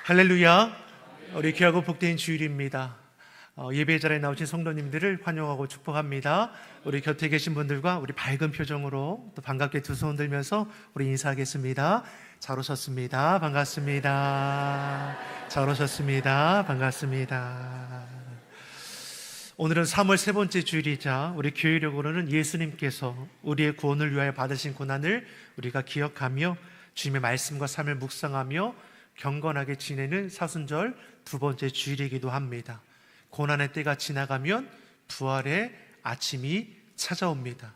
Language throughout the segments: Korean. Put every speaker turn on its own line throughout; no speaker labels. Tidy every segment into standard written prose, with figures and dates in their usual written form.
할렐루야. 우리 귀하고 복된 주일입니다. 예배 자리에 나오신 성도님들을 환영하고 축복합니다. 우리 곁에 계신 분들과 우리 밝은 표정으로 또 반갑게 두 손 들면서 우리 인사하겠습니다. 잘 오셨습니다. 반갑습니다. 잘 오셨습니다. 반갑습니다. 오늘은 3월 세 번째 주일이자 우리 교회력으로는 예수님께서 우리의 구원을 위하여 받으신 고난을 우리가 기억하며 주님의 말씀과 삶을 묵상하며 경건하게 지내는 사순절 두 번째 주일이기도 합니다. 고난의 때가 지나가면 부활의 아침이 찾아옵니다.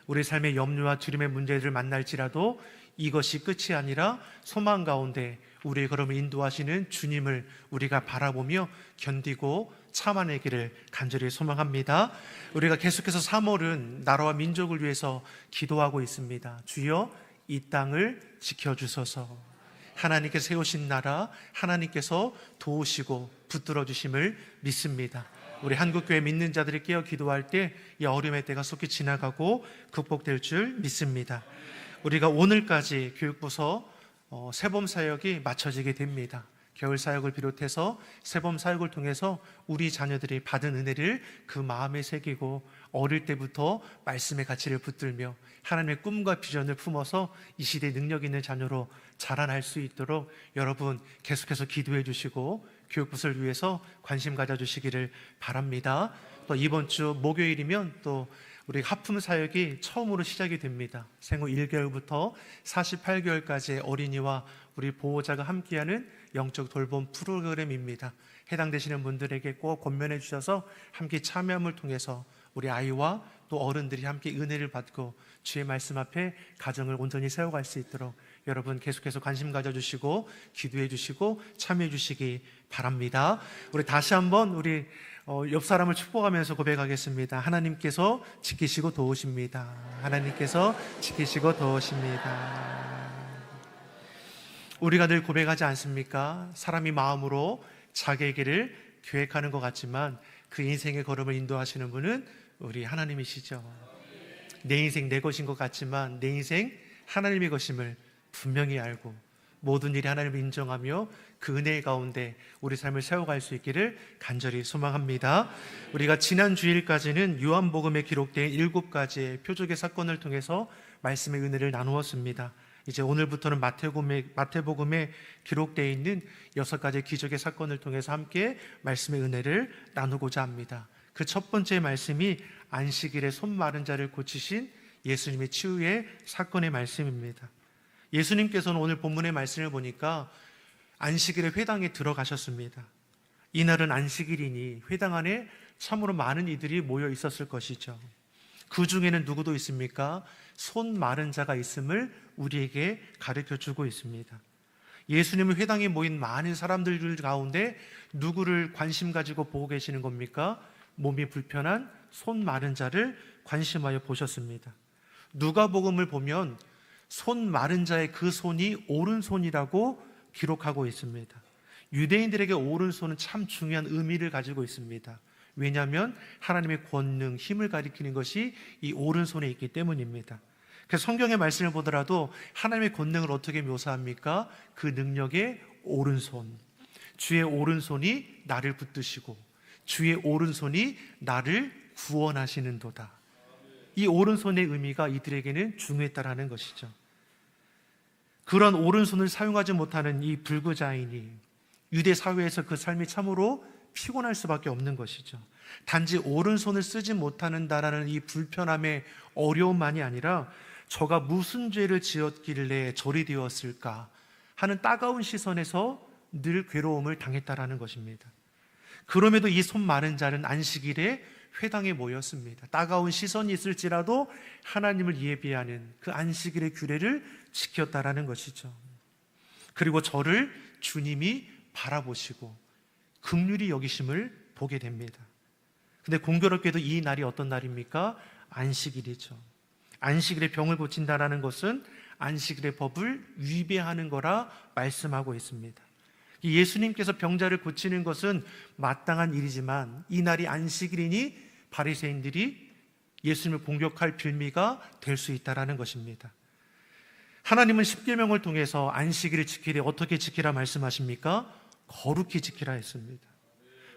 우리 삶의 염려와 두려움의 문제들을 만날지라도 이것이 끝이 아니라 소망 가운데 우리의 걸음을 인도하시는 주님을 우리가 바라보며 견디고 참아내기를 간절히 소망합니다. 우리가 계속해서 3월은 나라와 민족을 위해서 기도하고 있습니다. 주여 이 땅을 지켜주소서. 하나님께서 세우신 나라, 하나님께서 도우시고 붙들어 주심을 믿습니다. 우리 한국교회 믿는 자들이 깨어 기도할 때 이 어려움의 때가 속히 지나가고 극복될 줄 믿습니다. 우리가 오늘까지 교육부서 세범 사역이 마쳐지게 됩니다. 겨울 사역을 비롯해서 세범 사역을 통해서 우리 자녀들이 받은 은혜를 그 마음에 새기고 어릴 때부터 말씀의 가치를 붙들며 하나님의 꿈과 비전을 품어서 이 시대에 능력 있는 자녀로 자라날 수 있도록 여러분 계속해서 기도해 주시고 교육부서를 위해서 관심 가져주시기를 바랍니다. 또 이번 주 목요일이면 또 우리 하품 사역이 처음으로 시작이 됩니다. 생후 1개월부터 48개월까지의 어린이와 우리 보호자가 함께하는 영적 돌봄 프로그램입니다. 해당되시는 분들에게 꼭 권면해 주셔서 함께 참여함을 통해서 우리 아이와 또 어른들이 함께 은혜를 받고 주의 말씀 앞에 가정을 온전히 세워갈 수 있도록 여러분 계속해서 관심 가져주시고 기도해 주시고 참여해 주시기 바랍니다. 우리 다시 한번 우리 옆 사람을 축복하면서 고백하겠습니다. 하나님께서 지키시고 도우십니다. 하나님께서 지키시고 도우십니다. 우리가 늘 고백하지 않습니까? 사람이 마음으로 자기의 길을 계획하는 것 같지만 그 인생의 걸음을 인도하시는 분은 우리 하나님이시죠. 내 인생 내 것인 것 같지만 내 인생 하나님의 것임을 분명히 알고 모든 일이 하나님을 인정하며 그 은혜 가운데 우리 삶을 세워갈 수 있기를 간절히 소망합니다. 우리가 지난 주일까지는 요한복음에 기록된 7가지의 표적의 사건을 통해서 말씀의 은혜를 나누었습니다. 이제 오늘부터는 마태복음에 기록되어 있는 6가지의 기적의 사건을 통해서 함께 말씀의 은혜를 나누고자 합니다. 그 첫 번째 말씀이 안식일에 손 마른 자를 고치신 예수님의 치유의 사건의 말씀입니다. 예수님께서는 오늘 본문의 말씀을 보니까 안식일에 회당에 들어가셨습니다. 이날은 안식일이니 회당 안에 참으로 많은 이들이 모여 있었을 것이죠. 그 중에는 누구도 있습니까? 손 마른 자가 있음을 우리에게 가르쳐 주고 있습니다. 예수님은 회당에 모인 많은 사람들 가운데 누구를 관심 가지고 보고 계시는 겁니까? 몸이 불편한 손 마른 자를 관심하여 보셨습니다. 누가복음을 보면 손 마른 자의 그 손이 오른손이라고 기록하고 있습니다. 유대인들에게 오른손은 참 중요한 의미를 가지고 있습니다. 왜냐하면 하나님의 권능, 힘을 가리키는 것이 이 오른손에 있기 때문입니다. 그래서 성경의 말씀을 보더라도 하나님의 권능을 어떻게 묘사합니까? 그 능력의 오른손, 주의 오른손이 나를 붙드시고 주의 오른손이 나를 구원하시는도다. 이 오른손의 의미가 이들에게는 중요했다라는 것이죠. 그런 오른손을 사용하지 못하는 이 불구자인이 유대 사회에서 그 삶이 참으로 피곤할 수밖에 없는 것이죠. 단지 오른손을 쓰지 못하는다라는 이 불편함의 어려움만이 아니라 저가 무슨 죄를 지었길래 저리 되었을까 하는 따가운 시선에서 늘 괴로움을 당했다라는 것입니다. 그럼에도 이 손 마른 자는 안식일에 회당에 모였습니다. 따가운 시선이 있을지라도 하나님을 예비하는 그 안식일의 규례를 지켰다라는 것이죠. 그리고 저를 주님이 바라보시고 긍휼히 여기심을 보게 됩니다. 근데 공교롭게도 이 날이 어떤 날입니까? 안식일이죠. 안식일에 병을 고친다라는 것은 안식일의 법을 위배하는 거라 말씀하고 있습니다. 예수님께서 병자를 고치는 것은 마땅한 일이지만 이 날이 안식일이니 바리새인들이 예수님을 공격할 빌미가 될 수 있다는 것입니다. 하나님은 십계명을 통해서 안식일을 지키되 어떻게 지키라 말씀하십니까? 거룩히 지키라 했습니다.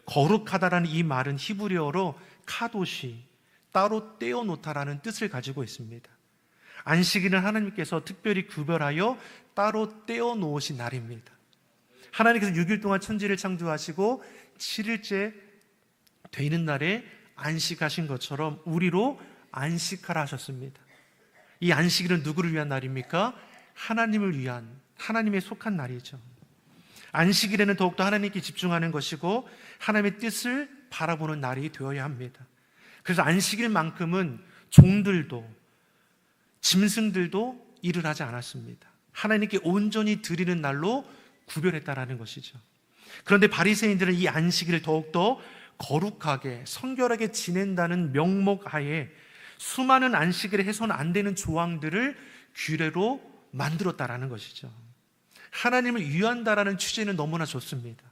거룩하다라는 이 말은 히브리어로 카도시, 따로 떼어놓다라는 뜻을 가지고 있습니다. 안식일은 하나님께서 특별히 구별하여 따로 떼어놓으신 날입니다. 하나님께서 6일 동안 천지를 창조하시고 7일째 되는 날에 안식하신 것처럼 우리로 안식하라 하셨습니다. 이 안식일은 누구를 위한 날입니까? 하나님을 위한, 하나님에 속한 날이죠. 안식일에는 더욱더 하나님께 집중하는 것이고 하나님의 뜻을 바라보는 날이 되어야 합니다. 그래서 안식일만큼은 종들도 짐승들도 일을 하지 않았습니다. 하나님께 온전히 드리는 날로 구별했다라는 것이죠. 그런데 바리새인들은 이 안식일을 더욱더 거룩하게 성결하게 지낸다는 명목하에 수많은 안식일에 해서는 안 되는 조항들을 규례로 만들었다라는 것이죠. 하나님을 위한다라는 취지는 너무나 좋습니다.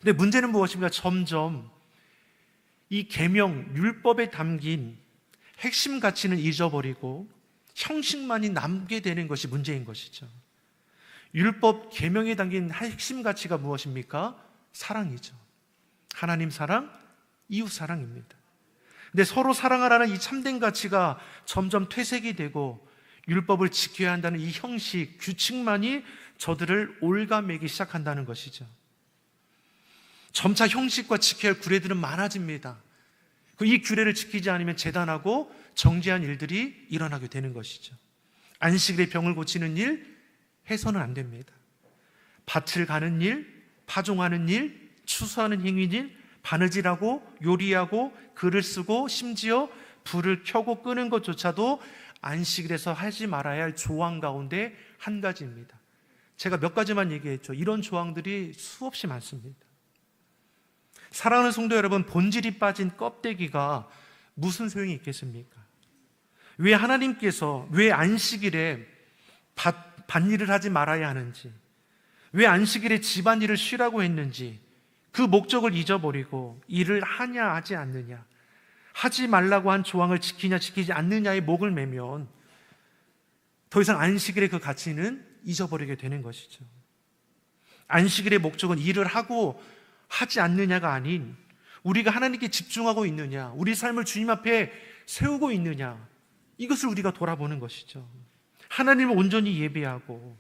근데 문제는 무엇입니까? 점점 이 계명, 율법에 담긴 핵심 가치는 잊어버리고 형식만이 남게 되는 것이 문제인 것이죠. 율법, 계명에 담긴 핵심 가치가 무엇입니까? 사랑이죠. 하나님 사랑, 이웃 사랑입니다. 근데 서로 사랑하라는 이 참된 가치가 점점 퇴색이 되고 율법을 지켜야 한다는 이 형식, 규칙만이 저들을 올가매기 시작한다는 것이죠. 점차 형식과 지켜야 할 규례들은 많아집니다. 이 규례를 지키지 않으면 재단하고 정죄한 일들이 일어나게 되는 것이죠. 안식일에 병을 고치는 일 해서는 안 됩니다. 밭을 가는 일, 파종하는 일, 추수하는 행위일, 바느질하고 요리하고 글을 쓰고 심지어 불을 켜고 끄는 것조차도 안식일에서 하지 말아야 할 조항 가운데 한 가지입니다. 제가 몇 가지만 얘기했죠. 이런 조항들이 수없이 많습니다. 사랑하는 성도 여러분, 본질이 빠진 껍데기가 무슨 소용이 있겠습니까? 왜 하나님께서 왜 안식일에 밭일을 하지 말아야 하는지, 왜 안식일에 집안일을 쉬라고 했는지 그 목적을 잊어버리고 일을 하냐 하지 않느냐, 하지 말라고 한 조항을 지키냐 지키지 않느냐의 목을 매면 더 이상 안식일의 그 가치는 잊어버리게 되는 것이죠. 안식일의 목적은 일을 하고 하지 않느냐가 아닌 우리가 하나님께 집중하고 있느냐, 우리 삶을 주님 앞에 세우고 있느냐, 이것을 우리가 돌아보는 것이죠. 하나님을 온전히 예배하고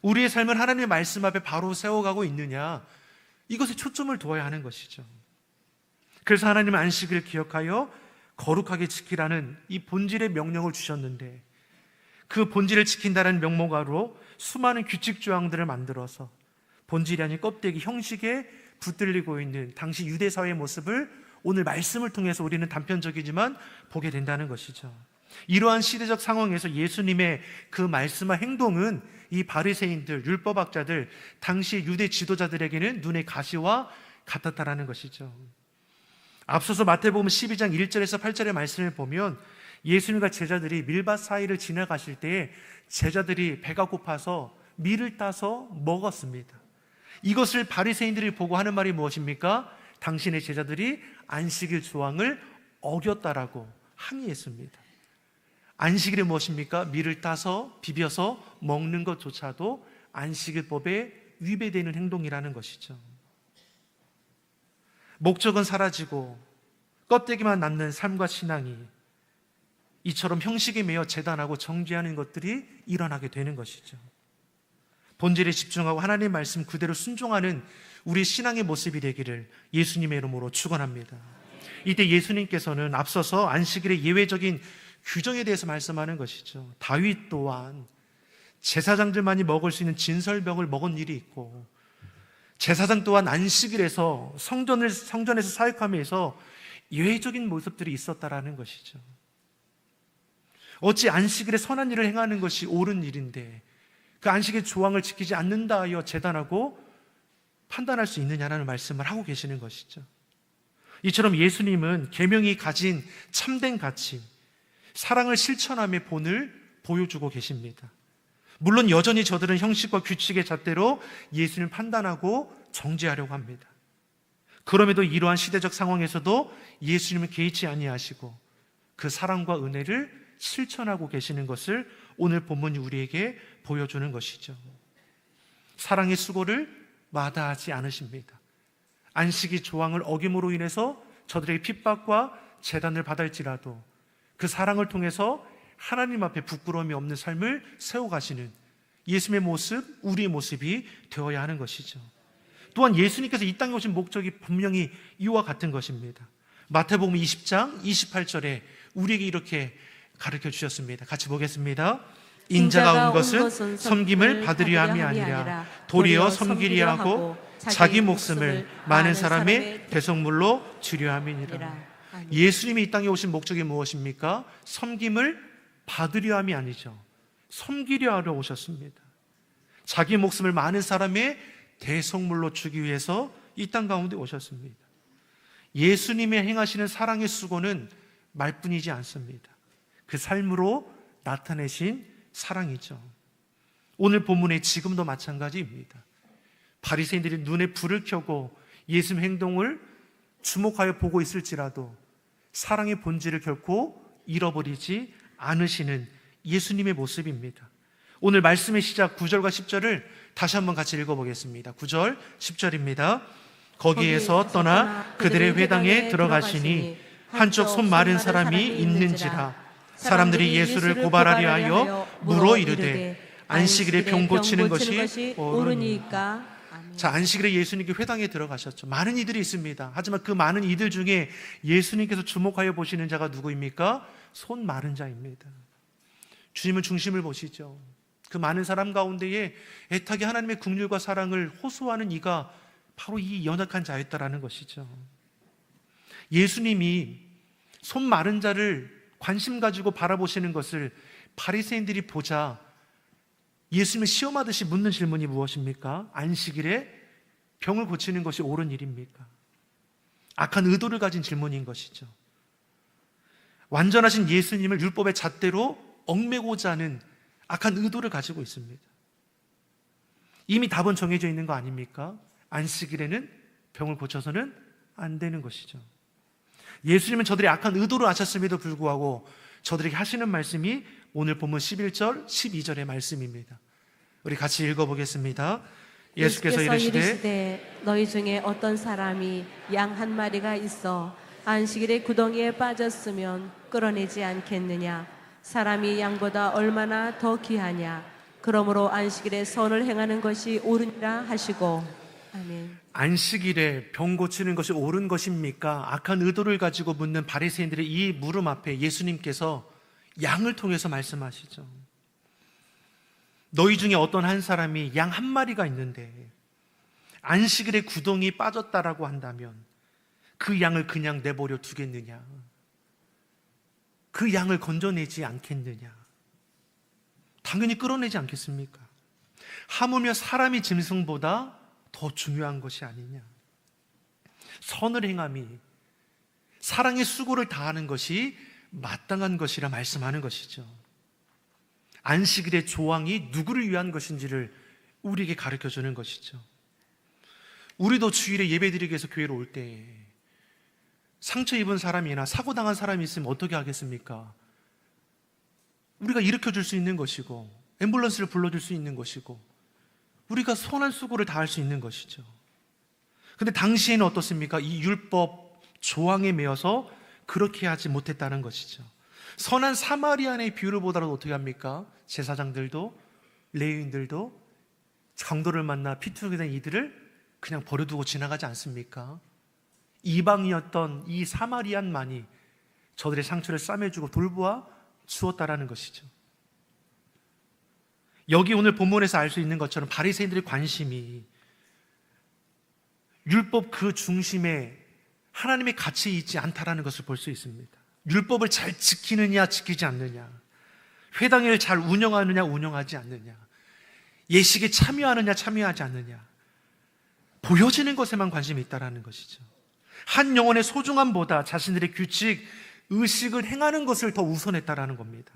우리의 삶을 하나님의 말씀 앞에 바로 세워가고 있느냐, 이것에 초점을 두어야 하는 것이죠. 그래서 하나님은 안식일을 기억하여 거룩하게 지키라는 이 본질의 명령을 주셨는데 그 본질을 지킨다는 명목으로 수많은 규칙 조항들을 만들어서 본질이 아닌 껍데기 형식에 붙들리고 있는 당시 유대 사회의 모습을 오늘 말씀을 통해서 우리는 단편적이지만 보게 된다는 것이죠. 이러한 시대적 상황에서 예수님의 그 말씀과 행동은 이 바리새인들, 율법학자들, 당시 유대 지도자들에게는 눈의 가시와 같았다라는 것이죠. 앞서서 마태복음 12장 1절에서 8절의 말씀을 보면 예수님과 제자들이 밀밭 사이를 지나가실 때에 제자들이 배가 고파서 밀을 따서 먹었습니다. 이것을 바리새인들이 보고 하는 말이 무엇입니까? 당신의 제자들이 안식일 조항을 어겼다라고 항의했습니다. 안식일이 무엇입니까? 밀을 따서 비벼서 먹는 것조차도 안식일법에 위배되는 행동이라는 것이죠. 목적은 사라지고 껍데기만 남는 삶과 신앙이 이처럼 형식에 매여 재단하고 정죄하는 것들이 일어나게 되는 것이죠. 본질에 집중하고 하나님의 말씀 그대로 순종하는 우리 신앙의 모습이 되기를 예수님의 이름으로 축원합니다. 이때 예수님께서는 앞서서 안식일의 예외적인 규정에 대해서 말씀하는 것이죠. 다윗 또한 제사장들만이 먹을 수 있는 진설병을 먹은 일이 있고 제사장 또한 안식일에서 성전에서 사역하면서 예외적인 모습들이 있었다라는 것이죠. 어찌 안식일에 선한 일을 행하는 것이 옳은 일인데 그 안식의 조항을 지키지 않는다 하여 재단하고 판단할 수 있느냐라는 말씀을 하고 계시는 것이죠. 이처럼 예수님은 계명이 가진 참된 가치, 사랑을 실천함의 본을 보여주고 계십니다. 물론 여전히 저들은 형식과 규칙의 잣대로 예수님을 판단하고 정죄하려고 합니다. 그럼에도 이러한 시대적 상황에서도 예수님은 개의치 아니하시고 그 사랑과 은혜를 실천하고 계시는 것을 오늘 본문이 우리에게 보여주는 것이죠. 사랑의 수고를 마다하지 않으십니다. 안식이 조항을 어김으로 인해서 저들에게 핍박과 재단을 받을지라도 그 사랑을 통해서 하나님 앞에 부끄러움이 없는 삶을 세워가시는 예수님의 모습, 우리의 모습이 되어야 하는 것이죠. 또한 예수님께서 이 땅에 오신 목적이 분명히 이와 같은 것입니다. 마태복음 20장 28절에 우리에게 이렇게 가르쳐 주셨습니다. 같이 보겠습니다. 인자가 온 것은 섬김을 받으려 함이 아니라 도리어 섬기려 하고 자기 목숨을 많은 사람의 대속물로 주려 함이니라. 예수님이 이 땅에 오신 목적이 무엇입니까? 섬김을 받으려 함이 아니죠. 섬기려 하러 오셨습니다. 자기 목숨을 많은 사람의 대속물로 주기 위해서 이 땅 가운데 오셨습니다. 예수님의 행하시는 사랑의 수고는 말뿐이지 않습니다. 그 삶으로 나타내신 사랑이죠. 오늘 본문의 지금도 마찬가지입니다. 바리새인들이 눈에 불을 켜고 예수님 행동을 주목하여 보고 있을지라도 사랑의 본질을 결코 잃어버리지 않으시는 예수님의 모습입니다. 오늘 말씀의 시작 9절과 10절을 다시 한번 같이 읽어보겠습니다. 9절 10절입니다. 거기에서 떠나 그들의 회당에 들어가시니 한쪽 손 마른 사람이 있는지라. 사람들이 예수를 고발하려 하여 물어 이르되 안식일에 병 고치는 것이 옳으니까. 자, 안식일에 예수님께 회당에 들어가셨죠. 많은 이들이 있습니다. 하지만 그 많은 이들 중에 예수님께서 주목하여 보시는 자가 누구입니까? 손 마른 자입니다. 주님은 중심을 보시죠. 그 많은 사람 가운데에 애타게 하나님의 긍휼과 사랑을 호소하는 이가 바로 이 연약한 자였다라는 것이죠. 예수님이 손 마른 자를 관심 가지고 바라보시는 것을 바리새인들이 보자 예수님을 시험하듯이 묻는 질문이 무엇입니까? 안식일에 병을 고치는 것이 옳은 일입니까? 악한 의도를 가진 질문인 것이죠. 완전하신 예수님을 율법의 잣대로 얽매고자 하는 악한 의도를 가지고 있습니다. 이미 답은 정해져 있는 거 아닙니까? 안식일에는 병을 고쳐서는 안 되는 것이죠. 예수님은 저들의 악한 의도를 아셨음에도 불구하고 저들에게 하시는 말씀이 오늘 본문 11절, 12절의 말씀입니다. 우리 같이 읽어보겠습니다. 예수께서 이르시되
너희 중에 어떤 사람이 양 한 마리가 있어 안식일에 구덩이에 빠졌으면 끌어내지 않겠느냐? 사람이 양보다 얼마나 더 귀하냐? 그러므로 안식일에 선을 행하는 것이 옳으니라 하시고. 아멘.
안식일에 병 고치는 것이 옳은 것입니까? 악한 의도를 가지고 묻는 바리새인들의 이 물음 앞에 예수님께서 양을 통해서 말씀하시죠. 너희 중에 어떤 한 사람이 양 한 마리가 있는데 안식일에 구덩이 빠졌다라고 한다면 그 양을 그냥 내버려 두겠느냐? 그 양을 건져내지 않겠느냐? 당연히 끌어내지 않겠습니까? 하물며 사람이 짐승보다 더 중요한 것이 아니냐? 선을 행함이 사랑의 수고를 다하는 것이 마땅한 것이라 말씀하는 것이죠. 안식일의 조항이 누구를 위한 것인지를 우리에게 가르쳐주는 것이죠. 우리도 주일에 예배드리기 위해서 교회로 올 때 상처 입은 사람이나 사고당한 사람이 있으면 어떻게 하겠습니까? 우리가 일으켜줄 수 있는 것이고 앰뷸런스를 불러줄 수 있는 것이고 우리가 선한 수고를 다할 수 있는 것이죠. 그런데 당시에는 어떻습니까? 이 율법 조항에 매여서 그렇게 하지 못했다는 것이죠. 선한 사마리아인의 비유를 보더라도 어떻게 합니까? 제사장들도 레위인들도 강도를 만나 피투게 된 이들을 그냥 버려두고 지나가지 않습니까? 이방이었던 이 사마리안만이 저들의 상처를 싸매주고 돌보아 주었다라는 것이죠. 여기 오늘 본문에서 알 수 있는 것처럼 바리새인들의 관심이 율법 그 중심에 하나님의 가치 있지 않다라는 것을 볼 수 있습니다. 율법을 잘 지키느냐 지키지 않느냐, 회당을 잘 운영하느냐 운영하지 않느냐, 예식에 참여하느냐 참여하지 않느냐, 보여지는 것에만 관심이 있다라는 것이죠. 한 영혼의 소중함보다 자신들의 규칙, 의식을 행하는 것을 더 우선했다라는 겁니다.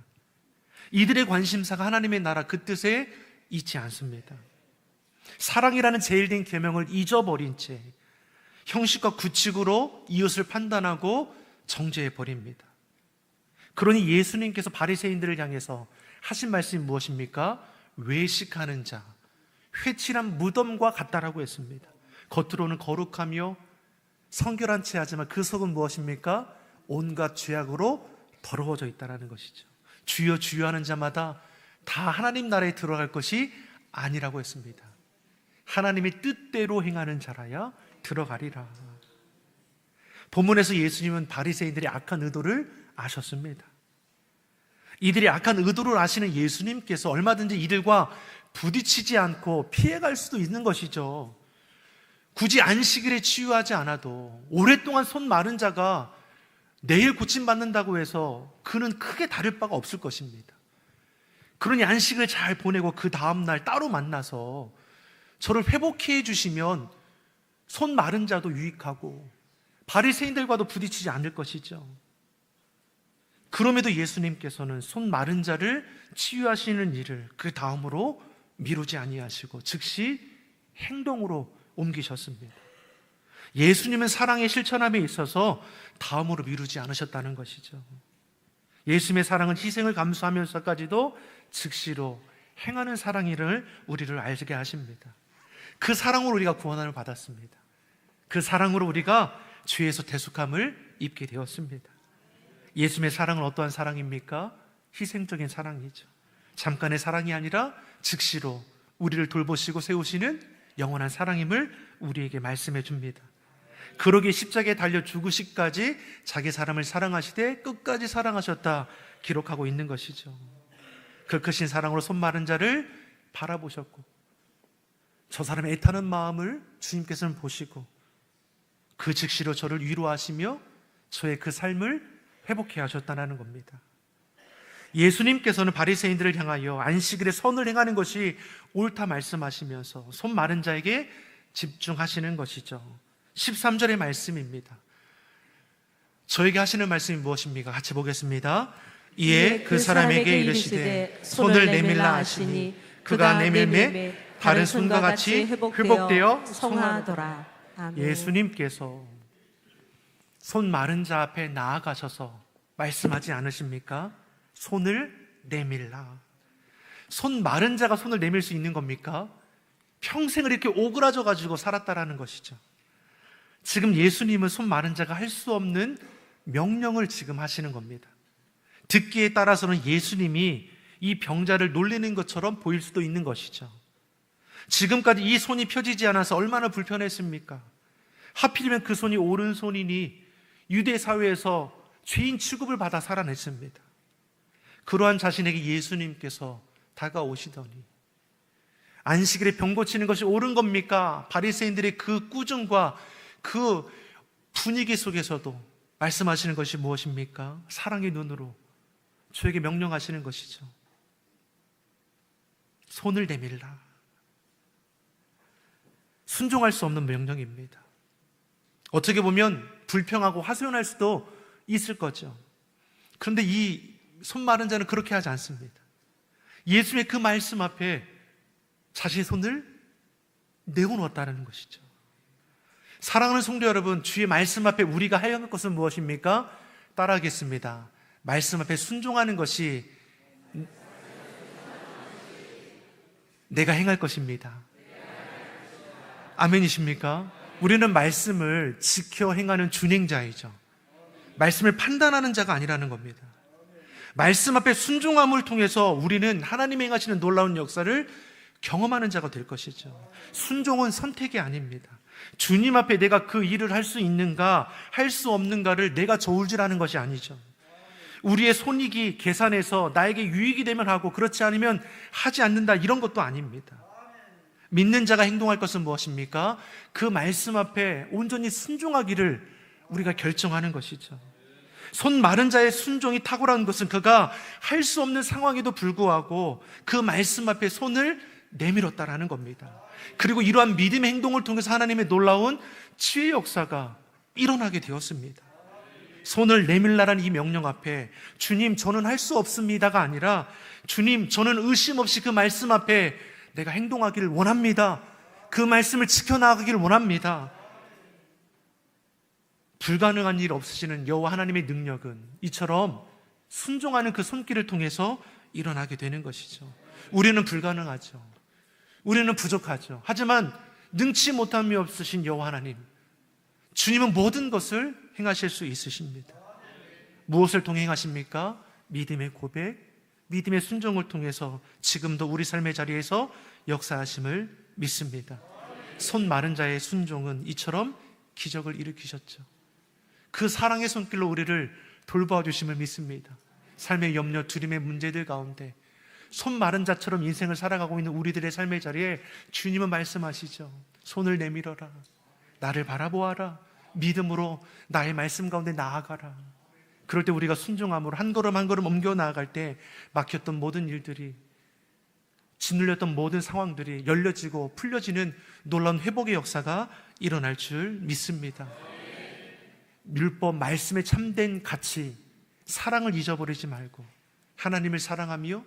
이들의 관심사가 하나님의 나라 그 뜻에 있지 않습니다. 사랑이라는 제일된 계명을 잊어버린 채 형식과 규칙으로 이웃을 판단하고 정죄해 버립니다. 그러니 예수님께서 바리새인들을 향해서 하신 말씀이 무엇입니까? 외식하는 자, 회칠한 무덤과 같다라고 했습니다. 겉으로는 거룩하며 성결한 채 하지만 그 속은 무엇입니까? 온갖 죄악으로 더러워져 있다는 것이죠. 주여 주여 하는 자마다 다 하나님 나라에 들어갈 것이 아니라고 했습니다. 하나님의 뜻대로 행하는 자라야 들어가리라. 본문에서 예수님은 바리새인들의 악한 의도를 아셨습니다. 이들이 악한 의도를 아시는 예수님께서 얼마든지 이들과 부딪히지 않고 피해갈 수도 있는 것이죠. 굳이 안식일에 치유하지 않아도 오랫동안 손 마른 자가 내일 고침받는다고 해서 그는 크게 다를 바가 없을 것입니다. 그러니 안식을 잘 보내고 그 다음날 따로 만나서 저를 회복해 해주시면 손 마른 자도 유익하고 바리새인들과도 부딪히지 않을 것이죠. 그럼에도 예수님께서는 손 마른 자를 치유하시는 일을 그 다음으로 미루지 아니하시고 즉시 행동으로 옮기셨습니다. 예수님은 사랑의 실천함에 있어서 다음으로 미루지 않으셨다는 것이죠. 예수님의 사랑은 희생을 감수하면서까지도 즉시로 행하는 사랑이를 우리를 알게 하십니다. 그 사랑으로 우리가 구원을 받았습니다. 그 사랑으로 우리가 죄에서 대속함을 입게 되었습니다. 예수님의 사랑은 어떠한 사랑입니까? 희생적인 사랑이죠. 잠깐의 사랑이 아니라 즉시로 우리를 돌보시고 세우시는 영원한 사랑임을 우리에게 말씀해 줍니다. 그러기에 십자가에 달려 죽으시기까지 자기 사람을 사랑하시되 끝까지 사랑하셨다 기록하고 있는 것이죠. 그 크신 사랑으로 손 마른 자를 바라보셨고 저 사람의 애타는 마음을 주님께서는 보시고 그 즉시로 저를 위로하시며 저의 그 삶을 회복해 하셨다는 겁니다. 예수님께서는 바리새인들을 향하여 안식일에 선을 행하는 것이 옳다 말씀하시면서 손 마른 자에게 집중하시는 것이죠. 13절의 말씀입니다. 저에게 하시는 말씀이 무엇입니까? 같이 보겠습니다. 이에 그 사람에게 이르시되 손을 내밀라 하시니 그가 내밀매 다른 손과 같이 회복되어 성하더라. 예수님께서 손 마른 자 앞에 나아가셔서 말씀하지 않으십니까? 손을 내밀라. 손 마른 자가 손을 내밀 수 있는 겁니까? 평생을 이렇게 오그라져 가지고 살았다라는 것이죠. 지금 예수님은 손 마른 자가 할 수 없는 명령을 지금 하시는 겁니다. 듣기에 따라서는 예수님이 이 병자를 놀리는 것처럼 보일 수도 있는 것이죠. 지금까지 이 손이 펴지지 않아서 얼마나 불편했습니까? 하필이면 그 손이 오른손이니 유대 사회에서 죄인 취급을 받아 살아냈습니다. 그러한 자신에게 예수님께서 다가오시더니 안식일에 병 고치는 것이 옳은 겁니까? 바리새인들의 그 꾸중과 그 분위기 속에서도 말씀하시는 것이 무엇입니까? 사랑의 눈으로 저에게 명령하시는 것이죠. 손을 내밀라. 순종할 수 없는 명령입니다. 어떻게 보면 불평하고 하소연할 수도 있을 거죠. 그런데 이 손 마른 자는 그렇게 하지 않습니다. 예수님의 그 말씀 앞에 자신의 손을 내어놓았다는 것이죠. 사랑하는 성도 여러분, 주의 말씀 앞에 우리가 해야 할 것은 무엇입니까? 따라하겠습니다. 말씀 앞에 순종하는 것이 내가 행할 것입니다. 아멘이십니까? 우리는 말씀을 지켜 행하는 준행자이죠. 말씀을 판단하는 자가 아니라는 겁니다. 말씀 앞에 순종함을 통해서 우리는 하나님이 행하시는 놀라운 역사를 경험하는 자가 될 것이죠. 순종은 선택이 아닙니다. 주님 앞에 내가 그 일을 할 수 있는가, 할 수 없는가를 내가 저울질하는 것이 아니죠. 우리의 손익이 계산해서 나에게 유익이 되면 하고 그렇지 않으면 하지 않는다, 이런 것도 아닙니다. 믿는 자가 행동할 것은 무엇입니까? 그 말씀 앞에 온전히 순종하기를 우리가 결정하는 것이죠. 손 마른 자의 순종이 탁월한 것은 그가 할 수 없는 상황에도 불구하고 그 말씀 앞에 손을 내밀었다라는 겁니다. 그리고 이러한 믿음의 행동을 통해서 하나님의 놀라운 치유의 역사가 일어나게 되었습니다. 손을 내밀라라는 이 명령 앞에 주님 저는 할 수 없습니다가 아니라 주님 저는 의심 없이 그 말씀 앞에 내가 행동하기를 원합니다. 그 말씀을 지켜나가기를 원합니다. 불가능한 일 없으시는 여호와 하나님의 능력은 이처럼 순종하는 그 손길을 통해서 일어나게 되는 것이죠. 우리는 불가능하죠. 우리는 부족하죠. 하지만 능치 못함이 없으신 여호와 하나님, 주님은 모든 것을 행하실 수 있으십니다. 무엇을 통해 행하십니까? 믿음의 고백, 믿음의 순종을 통해서 지금도 우리 삶의 자리에서 역사하심을 믿습니다. 손 마른 자의 순종은 이처럼 기적을 일으키셨죠. 그 사랑의 손길로 우리를 돌보아 주심을 믿습니다. 삶의 염려, 두림의 문제들 가운데 손 마른 자처럼 인생을 살아가고 있는 우리들의 삶의 자리에 주님은 말씀하시죠. 손을 내밀어라, 나를 바라보아라, 믿음으로 나의 말씀 가운데 나아가라. 그럴 때 우리가 순종함으로 한 걸음 한 걸음 옮겨 나아갈 때 막혔던 모든 일들이, 짓눌렸던 모든 상황들이 열려지고 풀려지는 놀라운 회복의 역사가 일어날 줄 믿습니다. 율법 말씀의 참된 가치, 사랑을 잊어버리지 말고 하나님을 사랑하며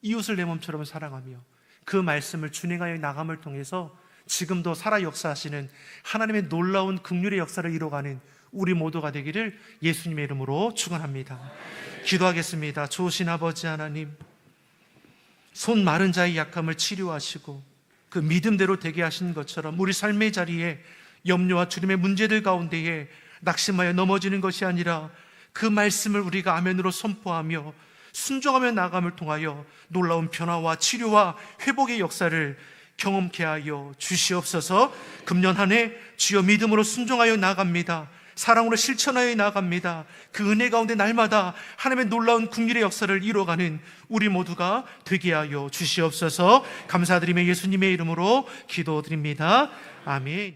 이웃을 내 몸처럼 사랑하며 그 말씀을 준행하여 나감을 통해서 지금도 살아 역사하시는 하나님의 놀라운 긍휼의 역사를 이뤄가는 우리 모두가 되기를 예수님의 이름으로 축원합니다. 기도하겠습니다. 좋으신 아버지 하나님, 손 마른 자의 약함을 치료하시고 그 믿음대로 되게 하신 것처럼 우리 삶의 자리에 염려와 두림의 문제들 가운데에 낙심하여 넘어지는 것이 아니라 그 말씀을 우리가 아멘으로 선포하며 순종하며 나감을 통하여 놀라운 변화와 치료와 회복의 역사를 경험케 하여 주시옵소서. 금년 한 해 주여 믿음으로 순종하여 나갑니다. 사랑으로 실천하여 나갑니다. 그 은혜 가운데 날마다 하나님의 놀라운 긍휼의 역사를 이뤄가는 우리 모두가 되게 하여 주시옵소서. 감사드리며 예수님의 이름으로 기도드립니다. 아멘.